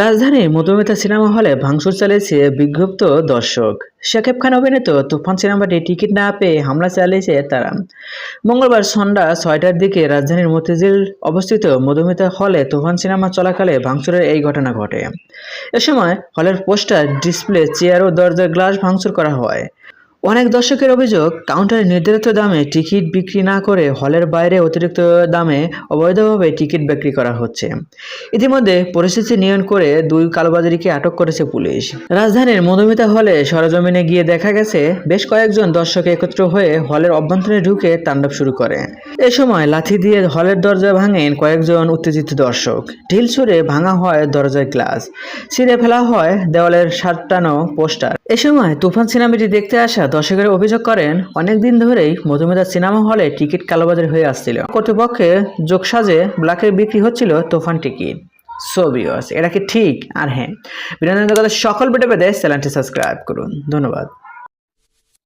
রাজধানীর মধুমিতা সিনেমা হলে ভাঙচুর চালিয়েছে বিক্ষুব্ধ দর্শক। শাকিব খান অভিনীত তুফান সিনেমাটি টিকিট না পেয়ে হামলা চালিয়েছে তারা। মঙ্গলবার সন্ধ্যা 6টার দিকে রাজধানীর মতিঝিল অবস্থিত মধুমিতা হলে তুফান সিনেমা চলাকালে ভাঙচুরের এই ঘটনা ঘটে। এ সময় হলের পোস্টার, ডিসপ্লে, চেয়ার ও দরজার গ্লাস ভাঙচুর করা হয়। অনেক দর্শকের অভিযোগ, কাউন্টারে নির্ধারিত দামে টিকিট বিক্রি না করে হলের বাইরে অতিরিক্ত দামে অবৈধভাবে টিকিট বিক্রি করা হচ্ছে। ইতিমধ্যে পরিস্থিতি নিয়ন্ত্রণ করে দুই কালোবাজারিকে আটক করেছে পুলিশ। রাজধানীর মধুমিতা হলে সরেজমিনে গিয়ে দেখা গেছে বেশ কয়েকজন দর্শক একত্র হয়ে হলের অভ্যন্তরে ঢুকে তাণ্ডব শুরু করে। এ সময় লাঠি দিয়ে হলের দরজা ভাঙেন কয়েকজন উত্তেজিত দর্শক। ঢিল ছুঁড়ে ভাঙা হয় দরজার গ্লাস, ছিঁড়ে ফেলা হয় দেওয়ালের সাঁটানো পোস্টার। এ সময় তুফান সিনেমাটি দেখতে আসা দর্শকেরা অভিযোগ করেন, অনেকদিন ধরেই মধুমিতা সিনেমা হলে টিকিট কালোবাজারি হয়ে আসছিল। কর্তৃপক্ষের যোগসাজে ব্ল্যাকে বিক্রি হচ্ছিল তুফান টিকিট। সো ভিউয়ার্স, এটা কি ঠিক? আর হ্যাঁ, বিনোদন জগতের সকল ভিডিও পেতে চ্যানেলটি সাবস্ক্রাইব করুন। ধন্যবাদ।